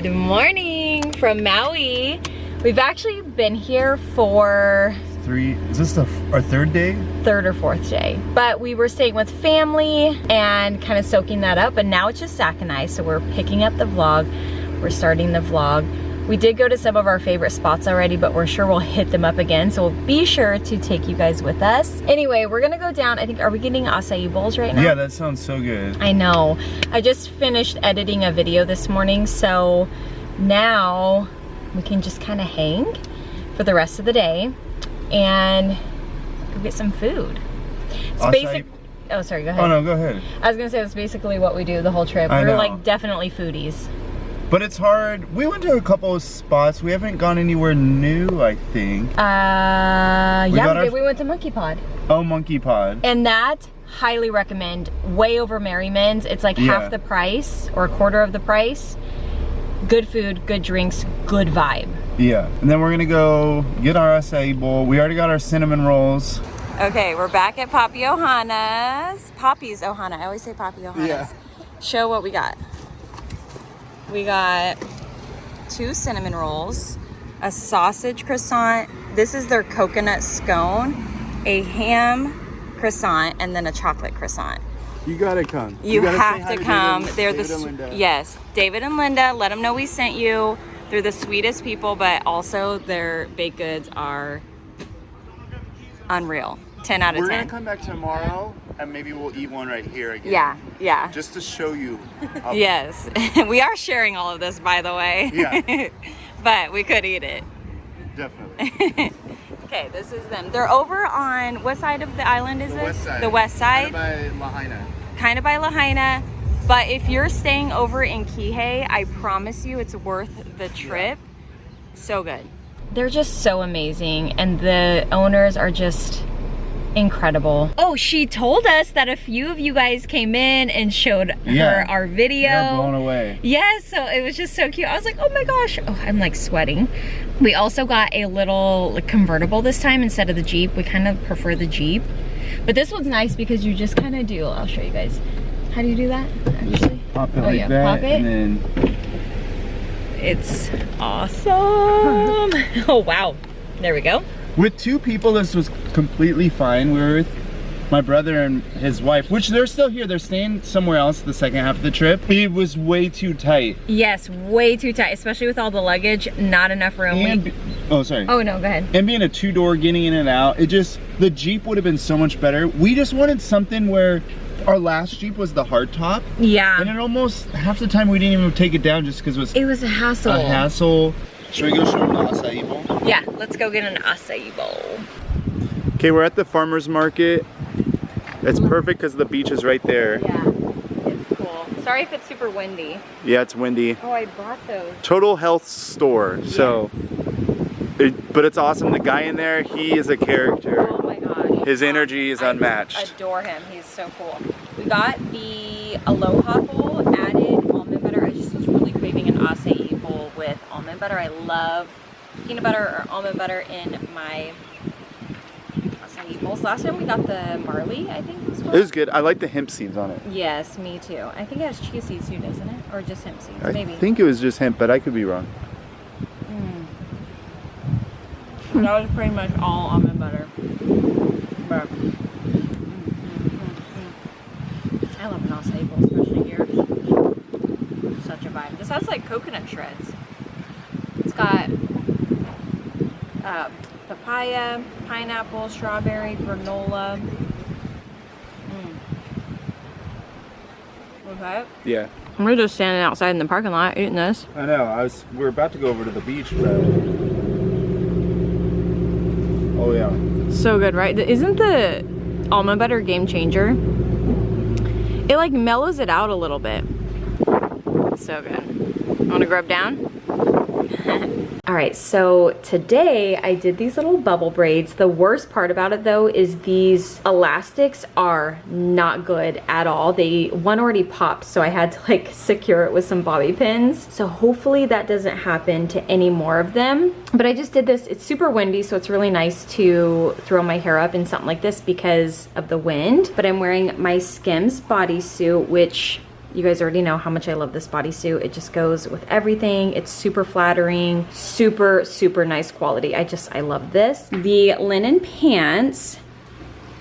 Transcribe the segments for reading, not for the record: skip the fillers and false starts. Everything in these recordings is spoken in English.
Good morning from Maui. We've actually been here for is this our third day? Third or fourth day. But we were staying with family and kind of soaking that up, and now it's just Zach and I, so we're picking up the vlog. We're starting the vlog. We did go to some of our favorite spots already, but we're sure we'll hit them up again, so we'll be sure to take you guys with us. Anyway, we're gonna go down. I think, are we getting acai bowls right now? Yeah, that sounds so good. I know. I just finished editing a video this morning, so now we can just kind of hang for the rest of the day and go get some food. It's basic. Oh, sorry, go ahead. Oh no, go ahead. I was gonna say that's basically what we do the whole trip. We're like definitely foodies. But it's hard. We went to a couple of spots. We haven't gone anywhere new, I think. Yeah, we went to Monkey Pod. Oh, Monkey Pod. And that, highly recommend. Way over Merriman's. It's like half the price or a quarter of the price. Good food, good drinks, good vibe. Yeah, and then we're gonna go get our acai bowl. We already got our cinnamon rolls. Okay, we're back at Papi Ohana's. Papi's Ohana. I always say Papi Ohana's. Yeah. Show what we got. We got 2 cinnamon rolls, a sausage croissant. This is their coconut scone, a ham croissant, and then a chocolate croissant. You gotta come. You have to come. They're yes, David and Linda. Let them know we sent you. They're the sweetest people, but also their baked goods are unreal. 10 out of 10. We're gonna come back tomorrow and maybe we'll eat one right here again. Yeah, yeah. Just to show you. Yes, we are sharing all of this, by the way. Yeah. But we could eat it. Definitely. Okay, this is them. They're over on, what side of the island is it? West side. The west side? Kind of by Lahaina. Kind of by Lahaina. But if you're staying over in Kihei, I promise you it's worth the trip. Yeah. So good. They're just so amazing, and the owners are just incredible. Oh, she told us that a few of you guys came in and showed her our video. They're blown away. Yes, so it was just so cute. I was like, oh my gosh. Oh, I'm like sweating. We also got a little convertible this time instead of the Jeep. We kind of prefer the Jeep. But this one's nice because you just kind of do, I'll show you guys. How do you do that, actually? Pop it like that, pop it. And then... It's awesome. Oh, wow. There we go. With 2 people, this was completely fine. We were with my brother and his wife, which they're still here. They're staying somewhere else the second half of the trip. It was way too tight. Yes, way too tight, especially with all the luggage. Not enough room. And oh, sorry. Oh, no, go ahead. And being a 2-door, getting in and out, the Jeep would have been so much better. We just wanted something where our last Jeep was the hardtop. Yeah. And it almost, half the time we didn't even take it down just because it was a hassle. A hassle. Should we go show them the acai bowl? Yeah, let's go get an acai bowl. Okay, we're at the farmer's market. It's perfect because the beach is right there. Yeah, it's cool. Sorry if it's super windy. Yeah, it's windy. Oh, I bought those. Total health store, so. But it's awesome. The guy in there, he is a character. Oh my gosh. His energy is unmatched. I adore him. He's so cool. We got the Aloha bowl, added almond butter. I just was really craving an acai bowl with almond butter. I love peanut butter or almond butter in my acai bowls. Last time we got the barley, I think was one. It was good. I like the hemp seeds on it. Yes, me too. I think it has chia seeds too, doesn't it? Or just hemp seeds, maybe. I think it was just hemp, but I could be wrong. That was pretty much all almond butter. But I love an acai bowl, especially here. Such a vibe. This has like coconut shreds. It's got papaya, pineapple, strawberry, granola. Okay. Yeah. We're just standing outside in the parking lot eating this. I know. We're about to go over to the beach, but. Oh yeah. So good, right? Isn't the almond butter game changer? It like mellows it out a little bit. So good. Want to grub down? All right, so today I did these little bubble braids. The worst part about it though is these elastics are not good at all. One already popped, so I had to like secure it with some bobby pins. So hopefully that doesn't happen to any more of them. But I just did this. It's super windy, so it's really nice to throw my hair up in something like this because of the wind. But I'm wearing my Skims bodysuit, which You guys already know how much I love this bodysuit. It just goes with everything. It's super flattering, super, super nice quality. I love this. The linen pants,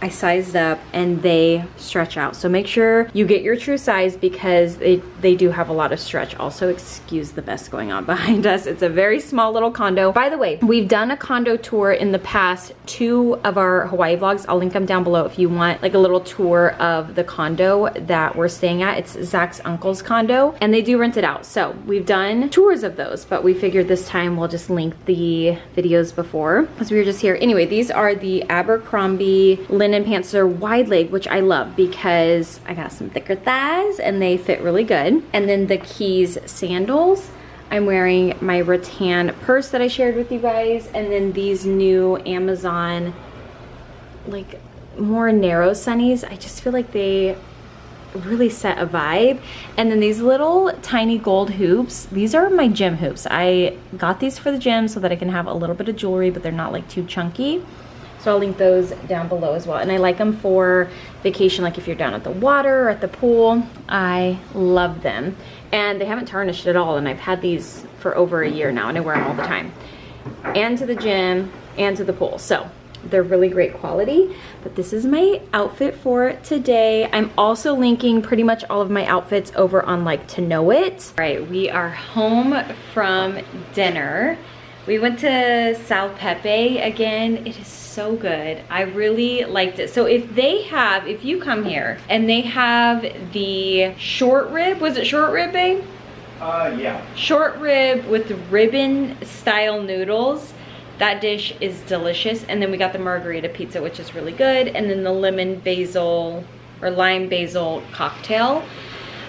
I sized up and they stretch out. So make sure you get your true size because they do have a lot of stretch. Also, excuse the mess going on behind us. It's a very small little condo. By the way, we've done a condo tour in the past, 2 of our Hawaii vlogs. I'll link them down below if you want like a little tour of the condo that we're staying at. It's Zach's uncle's condo and they do rent it out. So we've done tours of those, but we figured this time we'll just link the videos before because we were just here. Anyway, these are the Abercrombie linen pants. Are wide leg, which I love because I got some thicker thighs and they fit really good. And then the Keys sandals. I'm wearing my rattan purse that I shared with you guys, and then these new Amazon like more narrow sunnies. I just feel like they really set a vibe. And then these little tiny gold hoops, these are my gym hoops. I got these for the gym so that I can have a little bit of jewelry, but they're not like too chunky. So I'll link those down below as well. And I like them for vacation, like if you're down at the water or at the pool. I love them. And they haven't tarnished at all. And I've had these for over a year now and I wear them all the time. And to the gym and to the pool. So they're really great quality. But this is my outfit for today. I'm also linking pretty much all of my outfits over on like To Know It. All right, we are home from dinner. We went to Sal Pepe again. It is so good. I really liked it. So if you come here and they have the short rib, was it short rib, babe? Yeah. Short rib with ribbon style noodles. That dish is delicious. And then we got the Margarita pizza, which is really good. And then the lemon basil or lime basil cocktail.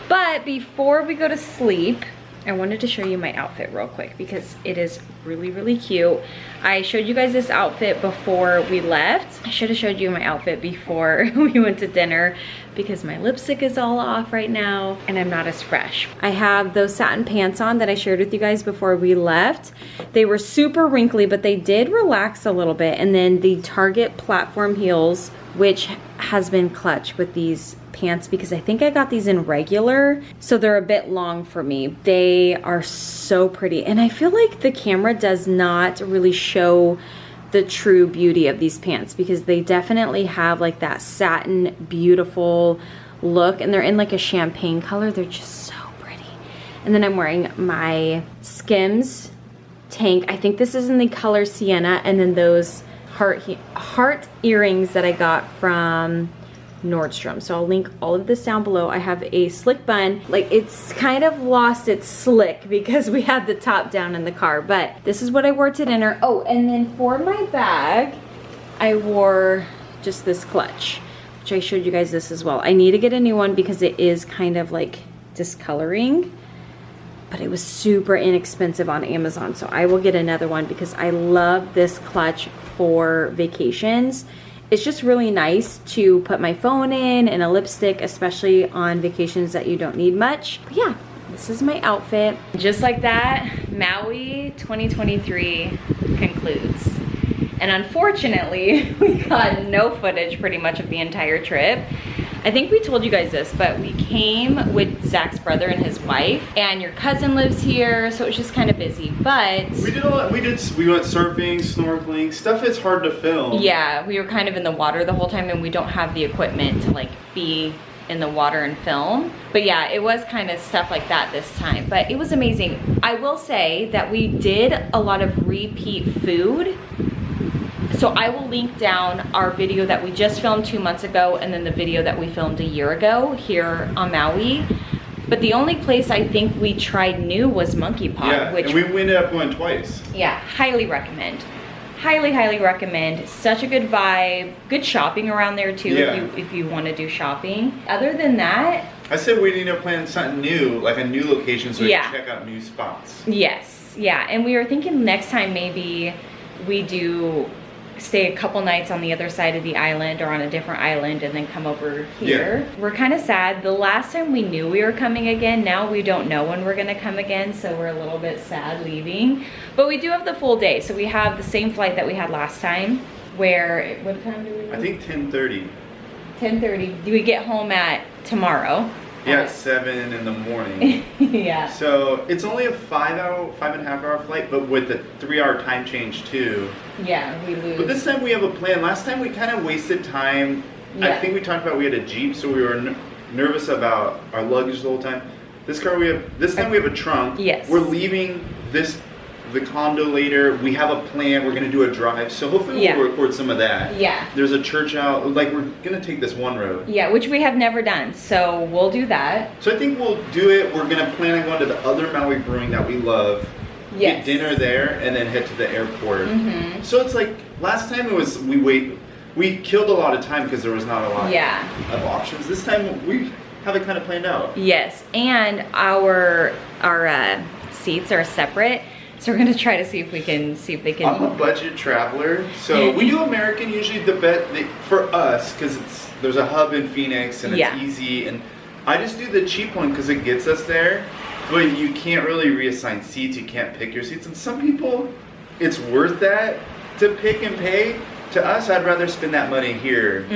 But before we go to sleep, I wanted to show you my outfit real quick because it is really, really cute. I showed you guys this outfit before we left. I should have showed you my outfit before we went to dinner because my lipstick is all off right now and I'm not as fresh. I have those satin pants on that I shared with you guys before we left. They were super wrinkly, but they did relax a little bit. And then the Target platform heels, which has been clutch with these pants because I think I got these in regular, so they're a bit long for me. They are so pretty and I feel like the camera does not really show the true beauty of these pants because they definitely have like that satin beautiful look and they're in like a champagne color. They're just so pretty. And then I'm wearing my Skims tank. I think this is in the color sienna, and then those heart earrings that I got from Nordstrom. So I'll link all of this down below. I have a slick bun. Like it's kind of lost its slick because we had the top down in the car, but this is what I wore to dinner. Oh, and then for my bag, I wore just this clutch, which I showed you guys this as well. I need to get a new one because it is kind of like discoloring, but it was super inexpensive on Amazon. So I will get another one because I love this clutch for vacations. It's just really nice to put my phone in and a lipstick, especially on vacations that you don't need much. But yeah, this is my outfit. Just like that, Maui 2023 concludes. And unfortunately, we got no footage pretty much of the entire trip. I think we told you guys this, but we came with Zach's brother and his wife, and your cousin lives here, so it was just kind of busy, but... We did a lot. We went surfing, snorkeling, stuff that's hard to film. Yeah, we were kind of in the water the whole time, and we don't have the equipment to like be in the water and film. But yeah, it was kind of stuff like that this time, but it was amazing. I will say that we did a lot of repeat food. So I will link down our video that we just filmed 2 months ago and then the video that we filmed a year ago here on Maui. But the only place I think we tried new was Monkey Pod. Yeah, which, and we ended up going twice. Yeah, highly recommend. Highly, highly recommend. Such a good vibe. Good shopping around there too, yeah, if you want to do shopping. Other than that... I said we need to plan something new, like a new location so we can check out new spots. Yes, yeah. And we were thinking next time maybe we do... stay a couple nights on the other side of the island or on a different island and then come over here. Yeah. We're kind of sad. The last time we knew we were coming again, now we don't know when we're gonna come again, so we're a little bit sad leaving. But we do have the full day, so we have the same flight that we had last time, where, what time do we leave? I think 10:30. 10:30. Do we get home at tomorrow? Yeah, at 7 in the morning. Yeah. So it's only a 5.5 hour flight, but with a 3-hour time change too. Yeah, we lose. But this time we have a plan. Last time we kind of wasted time. Yeah. I think we talked about we had a Jeep, so we were nervous about our luggage the whole time. This time we have a trunk. Yes. We're leaving the condo later. We have a plan. We're gonna do a drive. So hopefully we'll record some of that. Yeah. There's a church out. Like we're gonna take this one road. Yeah, which we have never done. So we'll do that. So I think we'll do it. We're gonna plan on going to the other Maui Brewing that we love. Yes. Get dinner there and then head to the airport. Mm-hmm. So it's like last time it was we killed a lot of time because there was not a lot of options. This time we have it kind of planned out. Yes, and our seats are separate. So we're gonna try to see if they can. I'm a budget traveler, so we do American usually for us because there's a hub in Phoenix and it's easy, and I just do the cheap one because it gets us there. But you can't really reassign seats. You can't pick your seats, and some people, it's worth that to pick and pay. To us, I'd rather spend that money here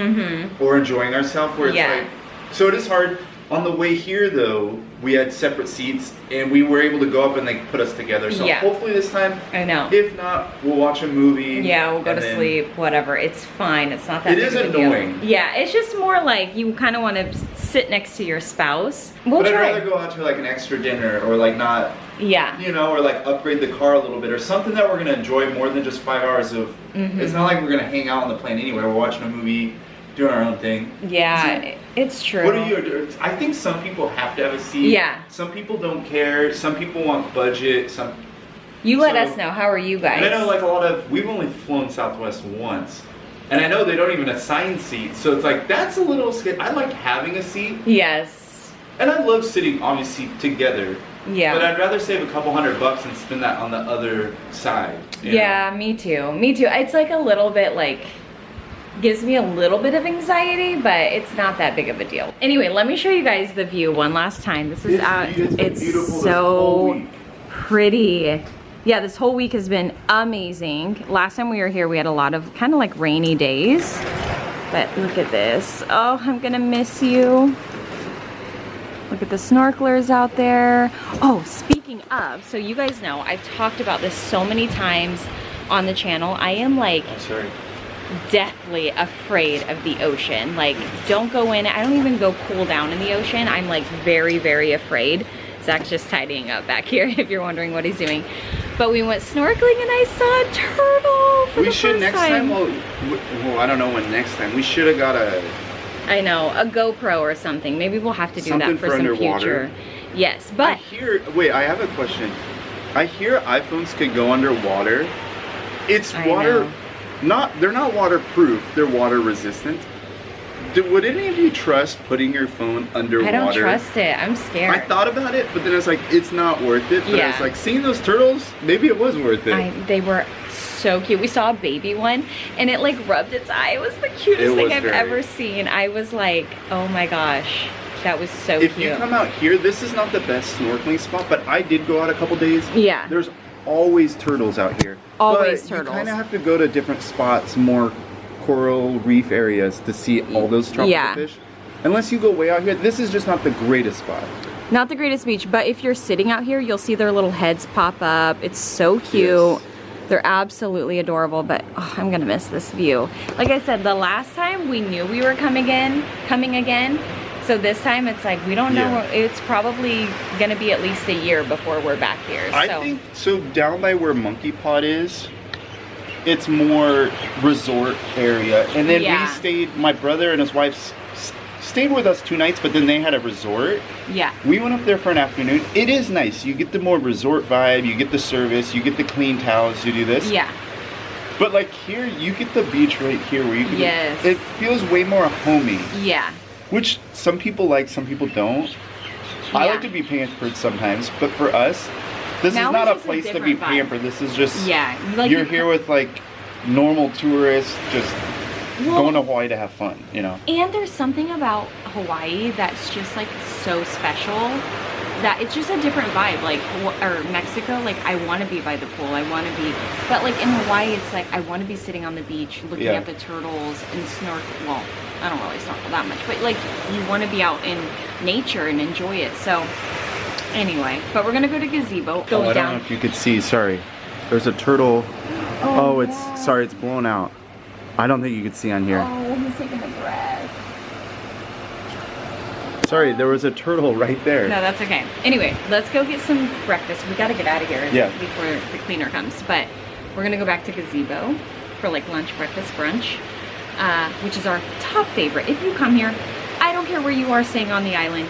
or enjoying ourselves. Where it's like, so it is hard. On the way here, though, we had separate seats, and we were able to go up and they put us together. So hopefully this time, I know. If not, we'll watch a movie. Yeah, we'll go to sleep, whatever. It's fine. It's not that big of a deal. It is annoying. Yeah, it's just more like you kind of want to sit next to your spouse. But I'd rather go out to like an extra dinner or like not, you know, or like upgrade the car a little bit or something that we're going to enjoy more than just 5 hours of, it's not like we're going to hang out on the plane anyway. We're watching a movie, doing our own thing. Yeah, it's true. What do you? I think some people have to have a seat. Yeah. Some people don't care. Some people want budget. You let us know. How are you guys? And I know like we've only flown Southwest once. And I know they don't even assign seats. So it's like, that's a little scary. I like having a seat. Yes. And I love sitting obviously together. Yeah. But I'd rather save a couple $100 and spend that on the other side. Yeah, me too. Me too. It's like a little bit like, gives me a little bit of anxiety, but it's not that big of a deal. Anyway, let me show you guys the view one last time. This is out. It's so pretty. Yeah, this whole week has been amazing. Last time we were here, we had a lot of kind of like rainy days. But look at this. Oh, I'm gonna miss you. Look at the snorkelers out there. Oh, speaking of, so you guys know, I've talked about this so many times on the channel. I am like, deathly afraid of the ocean. Like, don't go in. I don't even go cool down in the ocean. I'm like very, very afraid. Zach's just tidying up back here if you're wondering what he's doing. But we went snorkeling and I saw a turtle for the first time. Well, I don't know when next time. We should have got I know, a GoPro or something. Maybe we'll have to do that for some future. Yes, but wait, I have a question. I hear iPhones could go underwater. It's water. They're not waterproof, they're water resistant. Would any of you trust putting your phone underwater? I don't trust it, I'm scared. I thought about it, but then I was like, it's not worth it. But I was like, seeing those turtles, maybe it was worth it. They were so cute. We saw a baby one and it like rubbed its eye. It was the cutest thing I've ever seen. I was like, oh my gosh, that was so cute. If you come out here, this is not the best snorkeling spot, but I did go out a couple days. Yeah. There's always turtles out here. Always turtles. You kind of have to go to different spots, more coral reef areas to see all those tropical fish. Unless you go way out here, this is just not the greatest spot. Not the greatest beach, but if you're sitting out here, you'll see their little heads pop up. It's so cute. Yes. They're absolutely adorable, but oh, I'm gonna miss this view. Like I said, the last time we knew we were coming again. So this time it's like, we don't know, it's probably gonna be at least a year before we're back here. I think, so down by where Monkey Pod is, it's more resort area. And then we stayed, my brother and his wife stayed with us 2 nights, but then they had a resort. Yeah. We went up there for an afternoon. It is nice. You get the more resort vibe, you get the service, you get the clean towels, you do this. Yeah. But like here, you get the beach right here where you can, it feels way more homey. Yeah. Which some people like, some people don't. Yeah. I like to be pampered sometimes, but for us, this is not a place to be pampered. This is just, like you're here with like normal tourists, just going to Hawaii to have fun, you know? And there's something about Hawaii that's just like so special, that it's just a different vibe. Like, or Mexico, like I want to be by the pool, I want to be, but like in Hawaii, it's like I want to be sitting on the beach looking at the turtles and snorkel. Well, I don't really snorkel that much, but like you want to be out in nature and enjoy it. So anyway, but we're gonna go to Gazebo. I don't know if you could see, sorry. There's a turtle. Oh, it's, sorry, it's blown out. I don't think you could see on here. Oh, he's taking a breath. Sorry, there was a turtle right there. No, that's okay. Anyway, let's go get some breakfast. We gotta get out of here before the cleaner comes. But we're gonna go back to Gazebo for like lunch, breakfast, brunch, which is our top favorite. If you come here, I don't care where you are staying on the island,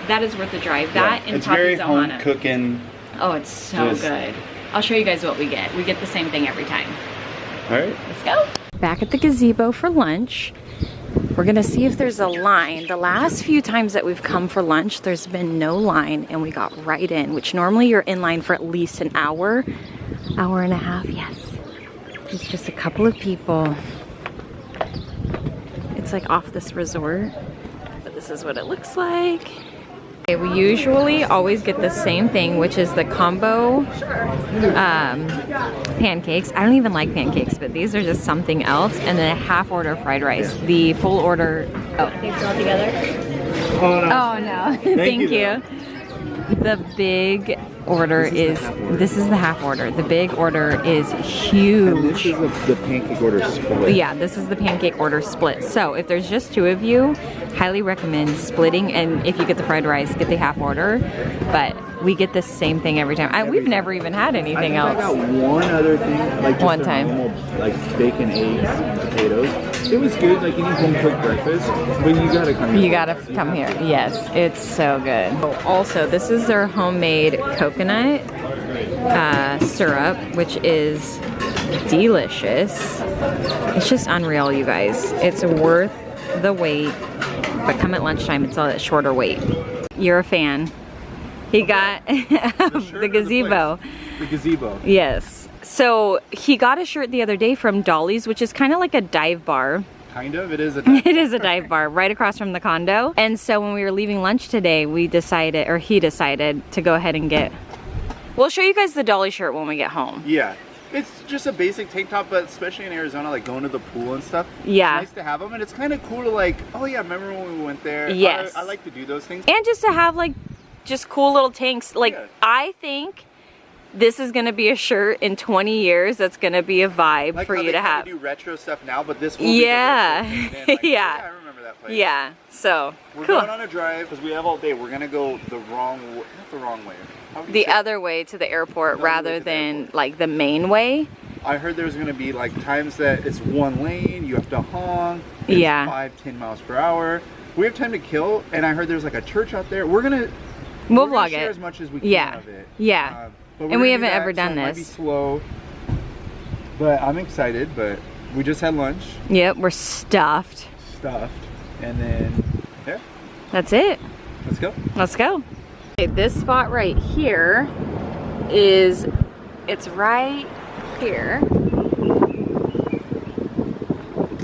that is worth the drive. That and it's very Papi's home Ohana. cooking. Oh, it's so good. I'll show you guys what we get. We get the same thing every time. All right. Let's go. Back at the Gazebo for lunch. We're gonna see if there's a line. The last few times that we've come for lunch, there's been no line and we got right in, which normally you're in line for at least an hour and a half, yes. It's just a couple of people. It's like off this resort, but this is what it looks like. Okay, we usually always get the same thing, which is the combo pancakes. I don't even like pancakes, but these are just something else. And then a half order fried rice. The full order, it's all together? Oh no, thank you. The big order is, this is the half order. The big order is huge. And this is the pancake order split. Yeah, this is the pancake order split. So if there's just two of you, highly recommend splitting. And if you get the fried rice, get the half order. But we get the same thing every time. We've never even had anything else. I got one other thing, like just one time. Normal, like bacon, eggs, and potatoes. It was good, like any home cooked breakfast, but you gotta come here. You gotta come here. Yes, it's so good. Also, this is their homemade coconut syrup, which is delicious. It's just unreal, you guys. It's worth the wait, but come at lunchtime, it's a shorter wait. You're a fan. He got the Gazebo. The Gazebo. Yes. So he got a shirt the other day from Dollies, which is kind of like a dive bar. Kind of, it is a dive bar. It is a dive bar right across from the condo. And so when we were leaving lunch today, we decided, or he decided to go ahead and get, we'll show you guys the Dolly shirt when we get home. Yeah. It's just a basic tank top, but especially in Arizona, like going to the pool and stuff. Yeah. It's nice to have them, and it's kind of cool to like, oh yeah, remember when we went there? Yes. I like to do those things. And just to have like, just cool little tanks. Like, yeah. I think this is gonna be a shirt in 20 years that's gonna be a vibe like for you to have. We do retro stuff now, but this will be yeah. the retro thing. Like, yeah. I remember that place. Yeah. So we're cool. going on a drive because we have all day. We're gonna go the wrong, not the wrong way. The other way to the airport rather than like the main way. I heard there's gonna be like times that it's one lane, you have to honk. It's 5-10 miles per hour. We have time to kill, and I heard there's like a church out there. We'll vlog it as much as we can of it. Yeah. And we haven't ever done this. It might be slow, but I'm excited. But we just had lunch. Yep, we're stuffed. And then yeah. That's it. Let's go. Let's go. Okay, this spot right here is, it's right here.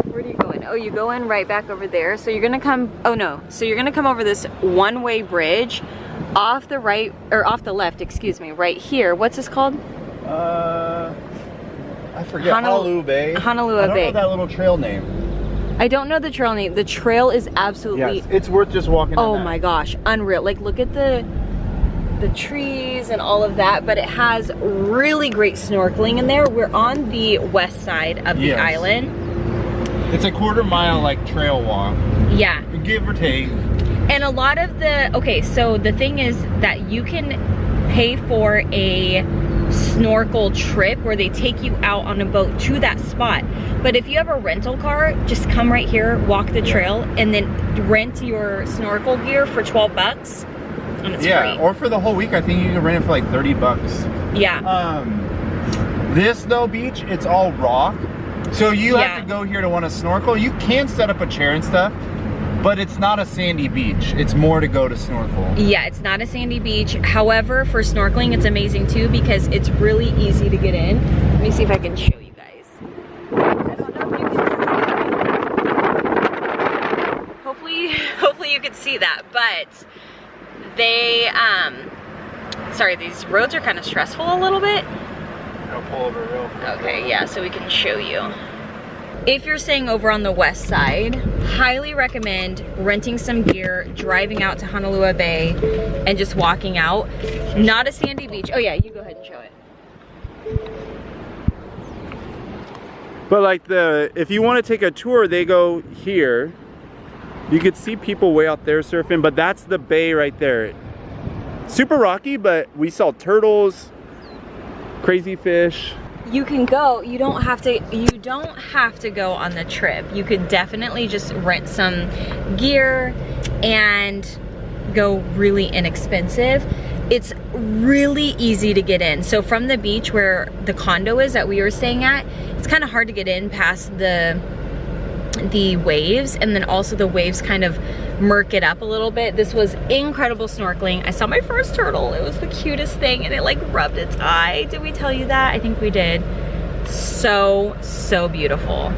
Where do you go in? Oh, you go in right back over there. So you're gonna come, oh no. So you're gonna come over this one-way bridge off the right, or off the left, excuse me, right here. What's this called? I forget. Honolua Bay. Honolua Bay. I don't know that little trail name. I don't know the trail name. The trail is absolutely... Yes, it's worth just walking Oh my gosh, unreal. Like, look at the trees and all of that, but it has really great snorkeling in there. We're on the west side of the island. It's a quarter-mile, like, trail walk. Yeah. Give or take. And a lot of the... Okay, so the thing is that you can pay for a snorkel trip where they take you out on a boat to that spot. But if you have a rental car, just come right here, walk the trail, and then rent your snorkel gear for 12 bucks. And it's free. Or for the whole week, I think you can rent it for like 30 bucks. Yeah. This though beach, it's all rock. So you have to go here to want to snorkel. You can set up a chair and stuff, but it's not a sandy beach. It's more to go to snorkel. Yeah, it's not a sandy beach. However, for snorkeling, it's amazing too because it's really easy to get in. Let me see if I can show you guys. I don't know if you can see. Hopefully you could see that, but they, sorry, these roads are kind of stressful a little bit. I'll pull over real quick. Okay, yeah, so we can show you. If you're staying over on the west side, highly recommend renting some gear, driving out to Honolua Bay, and just walking out. Not a sandy beach. Oh yeah, you go ahead and show it. But like if you want to take a tour, they go here. You could see people way out there surfing, but that's the bay right there. Super rocky, but we saw turtles, crazy fish. You can go, you don't have to go on the trip. You could definitely just rent some gear and go really inexpensive. It's really easy to get in. So from the beach where the condo is that we were staying at, it's kind of hard to get in past the waves, and then also the waves kind of murk it up a little bit. This was incredible snorkeling. I saw my first turtle. It was the cutest thing, and it like rubbed its eye. Did we tell you that? I think we did. So beautiful.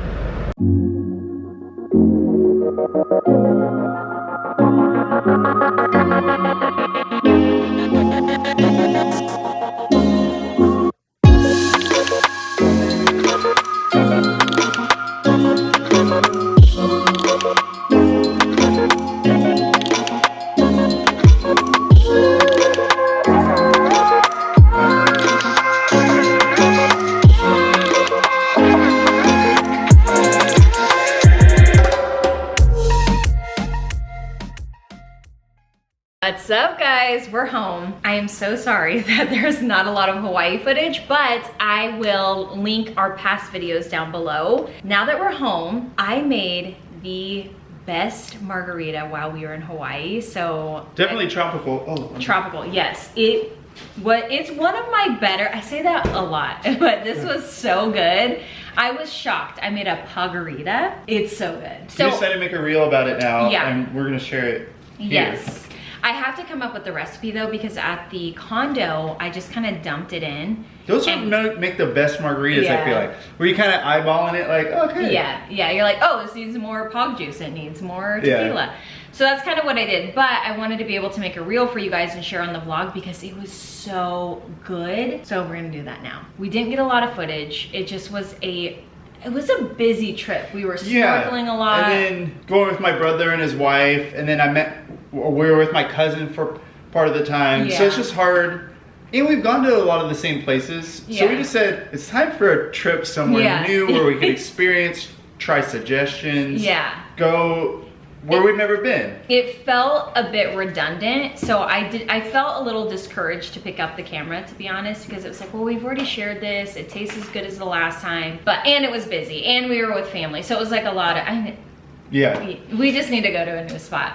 What's up, guys? We're home. I am so sorry that there's not a lot of Hawaii footage, but I will link our past videos down below. Now that we're home, I made the best margarita while we were in Hawaii. So definitely tropical. Oh, tropical, yes. It's one of my better, I say that a lot, but this was so good. I was shocked. I made a POG-Arita. It's so good. So you decided to make a reel about it now, yeah, and we're gonna share it here. Yes. I have to come up with the recipe though, because at the condo, I just kind of dumped it in. Those make the best margaritas, yeah. I feel like. Where you kind of eyeballing it like, okay. Yeah, you're like, oh, this needs more POG juice, it needs more tequila. Yeah. So that's kind of what I did, but I wanted to be able to make a reel for you guys and share on the vlog because it was so good. So we're gonna do that now. We didn't get a lot of footage. It just was it was a busy trip. We were snorkeling a lot. And then going with my brother and his wife, and then we were with my cousin for part of the time. Yeah. So it's just hard. And we've gone to a lot of the same places. Yeah. So we just said, it's time for a trip somewhere new where we could experience, try suggestions, go where we've never been. It felt a bit redundant, so I felt a little discouraged to pick up the camera, to be honest, because it was like, well, we've already shared this, it tastes as good as the last time, and it was busy, and we were with family, so it was like a lot of, we just need to go to a new spot.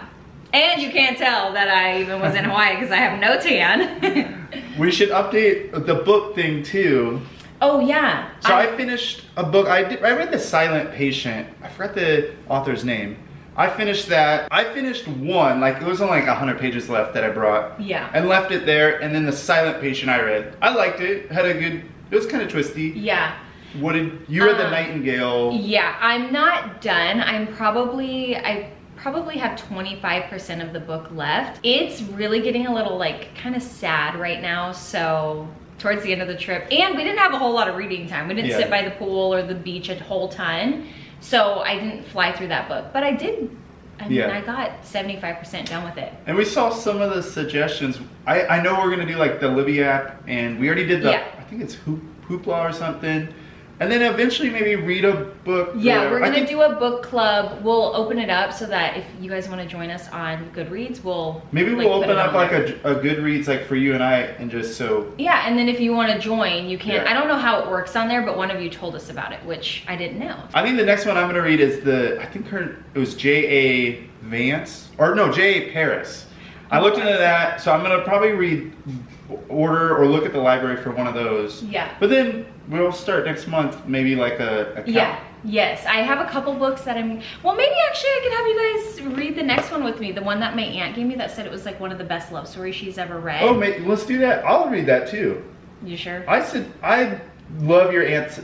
And you can't tell that I even was in Hawaii because I have no tan. We should update the book thing too. Oh yeah. So I finished a book, I read The Silent Patient, I forgot the author's name. I finished that. I finished one, like it was only like 100 pages left that I brought. Yeah. And left it there, and then The Silent Patient I read. I liked it, it was kind of twisty. Yeah. What did, you read The Nightingale. Yeah, I'm not done. I probably have 25% of the book left. It's really getting a little like kind of sad right now, so towards the end of the trip. And we didn't have a whole lot of reading time. We didn't sit by the pool or the beach a whole ton. So I didn't fly through that book, but I did. I mean, I got 75% done with it. And we saw some of the suggestions. I know we're gonna do like the Libby app, and we already did the, I think it's Hoopla or something. And then eventually maybe read a book. Yeah, we're gonna do a book club. We'll open it up so that if you guys wanna join us on Goodreads, we'll open up like a Goodreads like for you and I, and just so. Yeah, and then if you wanna join, you can. I don't know how it works on there, but one of you told us about it, which I didn't know. I think the next one I'm gonna read is it was J.A. Vance, or no, J.A. Paris. I looked into that, so I'm gonna probably read order or look at the library for one of those. Yeah. But then we'll start next month, maybe like a yeah. Yes, I have a couple books that well, maybe actually I could have you guys read the next one with me. The one that my aunt gave me that said it was like one of the best love stories she's ever read. Oh, let's do that. I'll read that too. You sure? I love your aunt's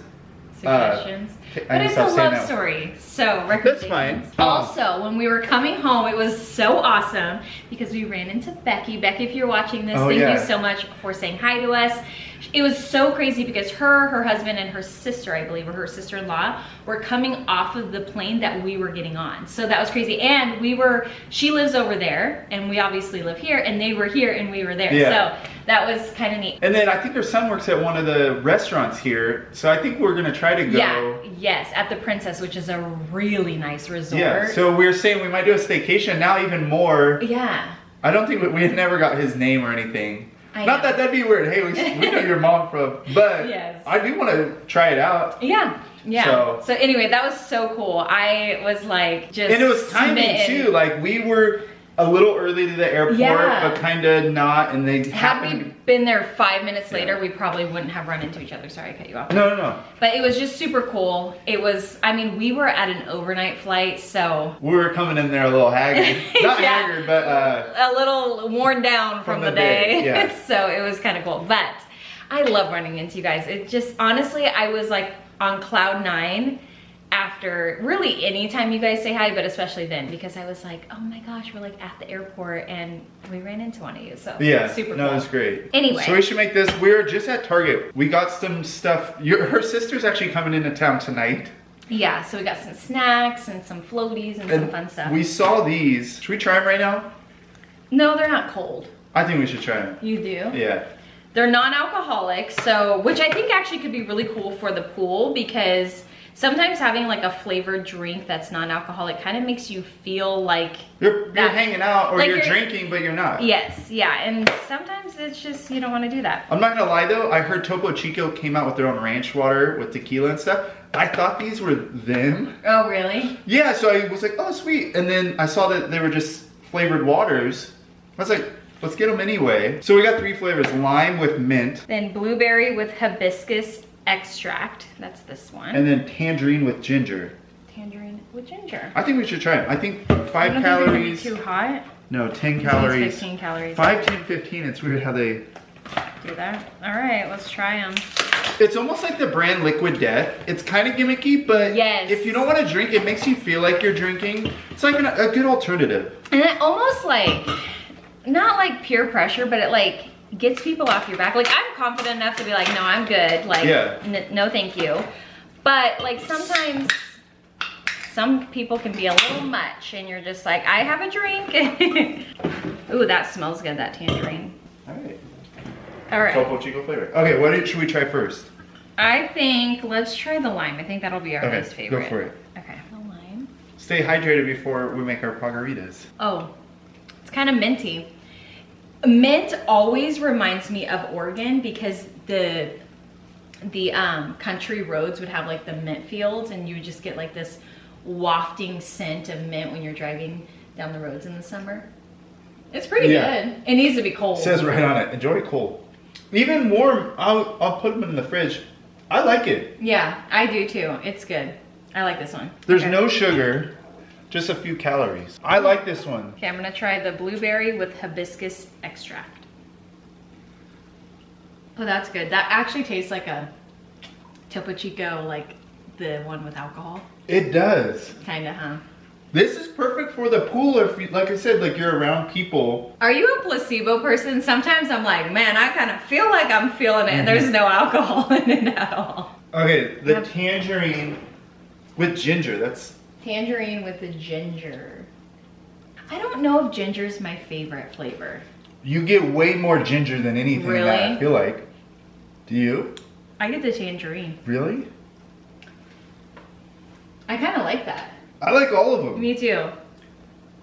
suggestions. But it's a love story, so that's fine. Also, when we were coming home, it was so awesome because we ran into Becky. Becky, if you're watching this, thank you so much for saying hi to us. It was so crazy because her husband, and her sister, I believe, or her sister-in-law, were coming off of the plane that we were getting on. So that was crazy. And she lives over there, and we obviously live here, and they were here, and we were there. Yeah. So that was kind of neat. And then I think her son works at one of the restaurants here. So I think we're gonna try to go. Yeah, yes, at the Princess, which is a really nice resort. Yeah, so we were saying we might do a staycation now even more. Yeah. I don't think we had never got his name or anything. Not that that'd be weird. Hey, we know your mom from, but yes. I do want to try it out. Yeah, yeah. So anyway, that was so cool. I was like just And it was timing too. Like we were a little early to the airport, but kind of not. And they had we been there 5 minutes later, we probably wouldn't have run into each other. Sorry, I cut you off. No. But it was just super cool. It was, I mean, we were at an overnight flight, so. We were coming in there a little haggard. Not haggard, but. A little worn down from the day. Yeah. So it was kind of cool. But I love running into you guys. It just, honestly, I was like on cloud 9. After really anytime you guys say hi, but especially then, because I was like, oh my gosh, we're like at the airport and we ran into one of you. So yeah, super cool. No, it was great. Anyway, so we should make this. We're just at Target. We got some stuff. Her sister's actually coming into town tonight. Yeah, so we got some snacks and some floaties and some fun stuff. We saw these. Should we try them right now? No, they're not cold. I think we should try them. You do? Yeah. They're non-alcoholic, so which I think actually could be really cool for the pool, because sometimes having like a flavored drink that's non-alcoholic kind of makes you feel like you're hanging out, or like you're drinking, but you're not. Yes, yeah, and sometimes it's just, you don't want to do that. I'm not gonna lie though, I heard Topo Chico came out with their own ranch water with tequila and stuff. I thought these were them. Oh, really? Yeah, so I was like, oh sweet. And then I saw that they were just flavored waters. I was like, let's get them anyway. So we got 3 flavors, lime with mint. Then blueberry with hibiscus extract, that's this one. And then tangerine with ginger. Tangerine with ginger. I think we should try them. I think 5 calories. Too hot? No, 10 calories. 15 calories. 5, 10, 15. It's weird how they do that. All right, let's try them. It's almost like the brand Liquid Death. It's kind of gimmicky, but if you don't want to drink, it makes you feel like you're drinking. It's like a good alternative. And it almost like, not like peer pressure, but it like gets people off your back. Like I'm confident enough to be like, no, I'm good. Like, no, thank you. But like sometimes some people can be a little much and you're just like, I have a drink. Ooh, that smells good, that tangerine. All right. All right. Topo Chico flavor. Okay, what should we try first? I think let's try the lime. I think that'll be our least favorite. Go for it. Okay, the lime. Stay hydrated before we make our POG-Aritas. Oh, it's kind of minty. Mint always reminds me of Oregon because the country roads would have like the mint fields, and you would just get like this wafting scent of mint when you're driving down the roads in the summer. It's pretty good. It needs to be cold. It says right on it, enjoy cold. Even warm, I'll put them in the fridge. I like it. Yeah, I do too. It's good. I like this one. There's no sugar, just a few calories. I like this one. Okay, I'm gonna try the blueberry with hibiscus extract. Oh, that's good. That actually tastes like a Topo Chico, like the one with alcohol. It does. Kinda, huh? This is perfect for the pool if, like I said, like you're around people. Are you a placebo person? Sometimes I'm like, man, I kind of feel like I'm feeling it and there's no alcohol in it at all. Okay, the tangerine with ginger, that's... Tangerine with the ginger. I don't know if ginger is my favorite flavor. You get way more ginger than anything in that, I feel like. Do you? I get the tangerine. Really? I kind of like that. I like all of them. Me too.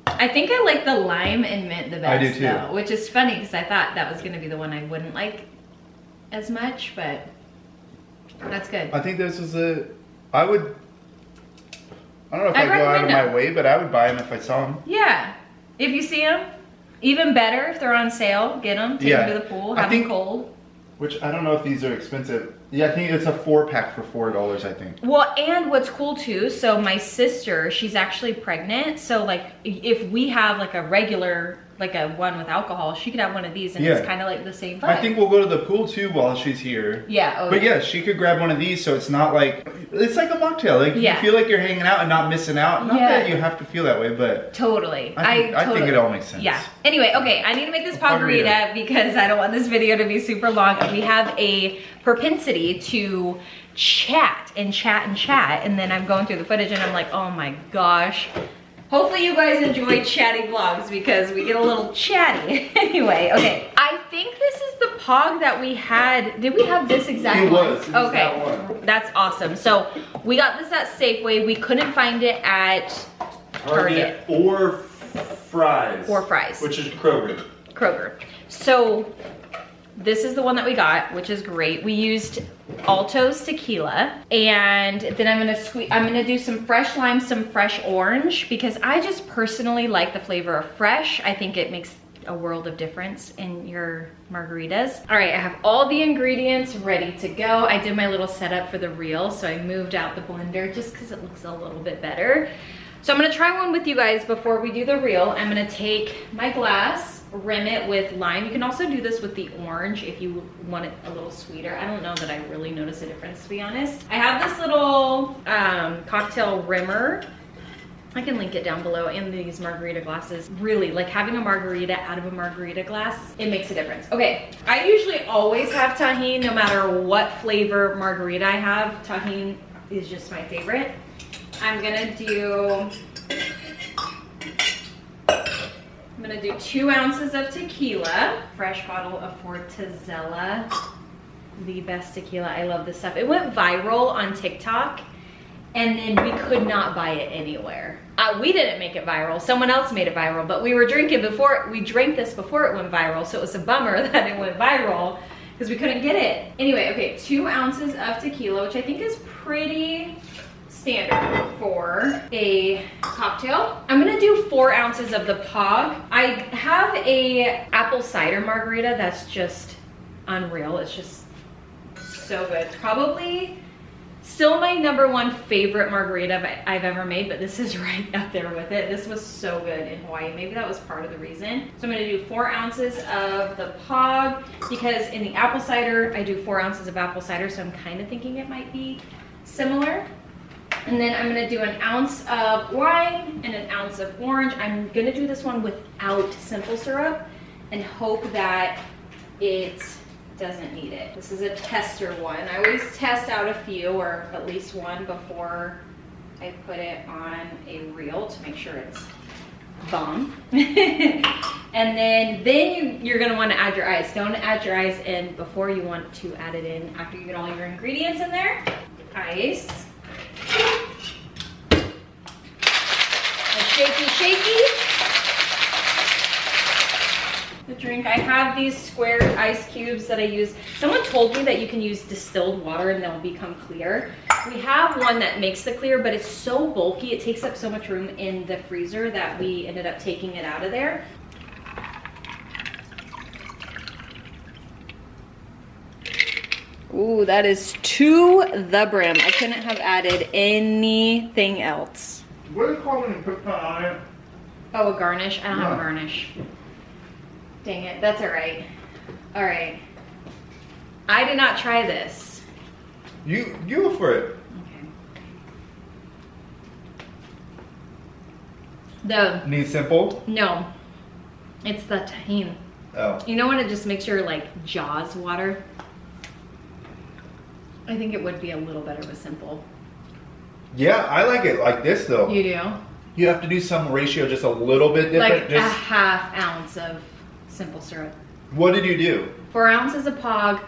I think I like the lime and mint the best. I do too. Though, which is funny because I thought that was going to be the one I wouldn't like as much, but that's good. I think this is I don't know if I'd go out of my way, but I would buy them if I saw them. Yeah. If you see them, even better if they're on sale, get them, take them to the pool, have them cold. Which I don't know if these are expensive. Yeah, I think it's a 4-pack for $4, I think. Well, and what's cool too, so my sister, she's actually pregnant. So like if we have like a regular like a one with alcohol, she could have one of these and it's kind of like the same vibe. I think we'll go to the pool too while she's here. Yeah. But yeah, she could grab one of these, so it's not like, it's like a mocktail. Like you feel like you're hanging out and not missing out. Not that you have to feel that way, but totally. I think it all makes sense. Yeah. Anyway, okay, I need to make this POG-Arita because I don't want this video to be super long. We have a propensity to chat and chat and chat, and then I'm going through the footage and I'm like, oh my gosh. Hopefully you guys enjoy chatty vlogs because we get a little chatty. Anyway, okay. I think this is the POG that we had. Did we have this exact one? It was okay. that one. That's awesome. So we got this at Safeway. We couldn't find it at Target. Or Fry's. Or Fry's. Which is Kroger. Kroger. So this is the one that we got, which is great. We used Alto's tequila, and then I'm gonna do some fresh lime, some fresh orange, because I just personally like the flavor of fresh. I think it makes a world of difference in your margaritas. All right, I have all the ingredients ready to go. I did my little setup for the reel, so I moved out the blender just because it looks a little bit better. So I'm gonna try one with you guys before we do the reel. I'm gonna take my glass, rim it with lime. You can also do this with the orange if you want it a little sweeter. I don't know that I really notice a difference, to be honest. I have this little cocktail rimmer. I can link it down below, and these margarita glasses. Really, like having a margarita out of a margarita glass, it makes a difference. Okay, I usually always have Tajin no matter what flavor margarita I have. Tajin is just my favorite. I'm gonna do 2 ounces of tequila, fresh bottle of Fortezella, the best tequila. I love this stuff. It went viral on TikTok, and then we could not buy it anywhere. We didn't make it viral, someone else made it viral, but we were drinking before, we drank this before it went viral, so it was a bummer that it went viral because we couldn't get it. Anyway, okay, 2 ounces of tequila, which I think is pretty standard for a cocktail. I'm gonna do 4 ounces of the POG. I have a apple cider margarita that's just unreal. It's just so good. Probably still my #1 favorite margarita I've ever made, but this is right up there with it. This was so good in Hawaii. Maybe that was part of the reason. So I'm gonna do 4 ounces of the POG, because in the apple cider, I do 4 ounces of apple cider, so I'm kind of thinking it might be similar. And then I'm gonna do 1 ounce of lime and 1 ounce of orange. I'm gonna do this one without simple syrup and hope that it doesn't need it. This is a tester one. I always test out a few, or at least one, before I put it on a reel to make sure it's bomb. And then you're gonna wanna add your ice. Don't add your ice in before. You want to add it in after you get all your ingredients in there. Ice. Shaky. The drink, I have these square ice cubes that I use. Someone told me that you can use distilled water and they'll become clear. We have one that makes the clear, but it's so bulky, it takes up so much room in the freezer that we ended up taking it out of there. Ooh, that is to the brim. I couldn't have added anything else. What do you call when you put that on it? Oh, a garnish? I don't have a garnish. Dang it, that's all right. All right. I did not try this. You go for it. Okay. Need simple? No. It's the Tajin. Oh. You know when it just makes your like jaws water? I think it would be a little better with simple. Yeah, I like it like this though. You do? You have to do some ratio just a little bit different. Like a half ounce of simple syrup. What did you do? 4 ounces of POG,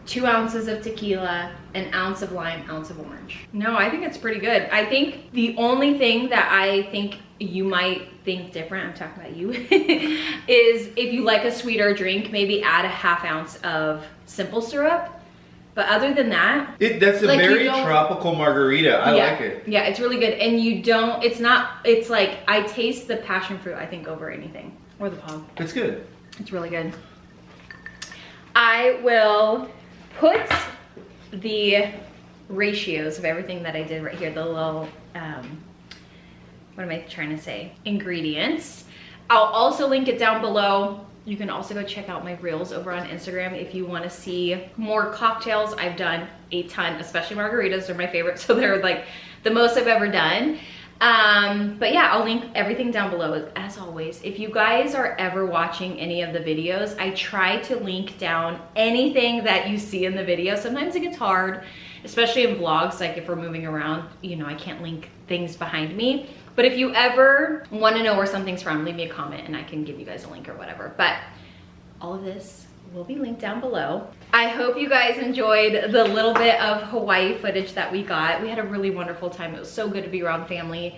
2 ounces of tequila, 1 ounce of lime, ounce of orange. No, I think it's pretty good. I think the only thing that I think you might think different, I'm talking about you, is if you like a sweeter drink, maybe add a half ounce of simple syrup. But other than that, that's a like very tropical margarita. I like it. Yeah, it's really good. And you don't, it's like, I taste the passion fruit, I think, over anything. Or the POG. It's good. It's really good. I will put the ratios of everything that I did right here, the little, what am I trying to say? Ingredients. I'll also link it down below. You can also go check out my reels over on Instagram if you want to see more cocktails. I've done a ton, especially margaritas. They're my favorite, so they're like the most I've ever done. But yeah, I'll link everything down below as always. If you guys are ever watching any of the videos, I try to link down anything that you see in the video. Sometimes it gets hard, especially in vlogs, like if we're moving around, you know, I can't link things behind me. But if you ever want to know where something's from, leave me a comment and I can give you guys a link or whatever. But all of this will be linked down below. I hope you guys enjoyed the little bit of Hawaii footage that we got. We had a really wonderful time. It was so good to be around family.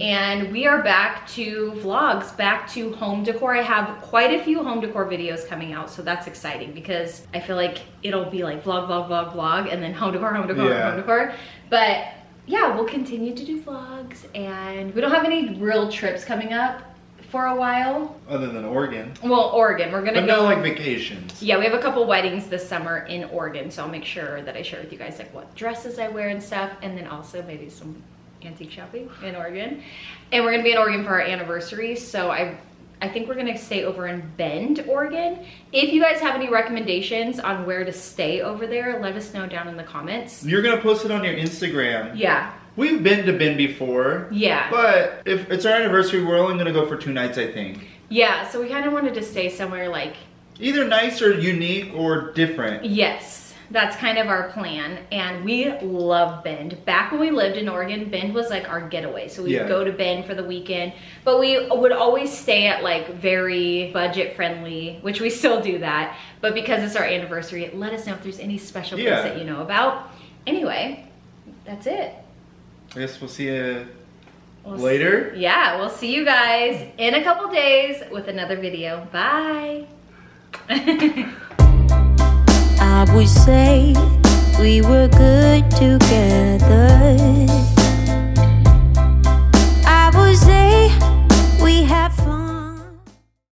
And we are back to vlogs, back to home decor. I have quite a few home decor videos coming out, so that's exciting because I feel like it'll be like vlog, vlog, vlog, vlog, and then home decor, home decor, home decor. But yeah, we'll continue to do vlogs, and we don't have any real trips coming up for a while. Other than Oregon. Well, Oregon. We're gonna go like vacations. Yeah, we have a couple weddings this summer in Oregon, so I'll make sure that I share with you guys like what dresses I wear and stuff, and then also maybe some antique shopping in Oregon. And we're gonna be in Oregon for our anniversary, so I think we're gonna stay over in Bend, Oregon. If you guys have any recommendations on where to stay over there, let us know down in the comments. You're gonna post it on your Instagram. Yeah. We've been to Bend before. Yeah. But if it's our anniversary, we're only gonna go for 2 nights, I think. Yeah, so we kind of wanted to stay somewhere like... either nice or unique or different. Yes, that's kind of our plan. And we love Bend. Back when we lived in Oregon, Bend was like our getaway. So we'd go to Bend for the weekend. But we would always stay at like very budget friendly, which we still do that. But because it's our anniversary, let us know if there's any special place that you know about. Anyway, that's it. I guess we'll see you later. Yeah, we'll see you guys in a couple days with another video. Bye. I would say we were good together.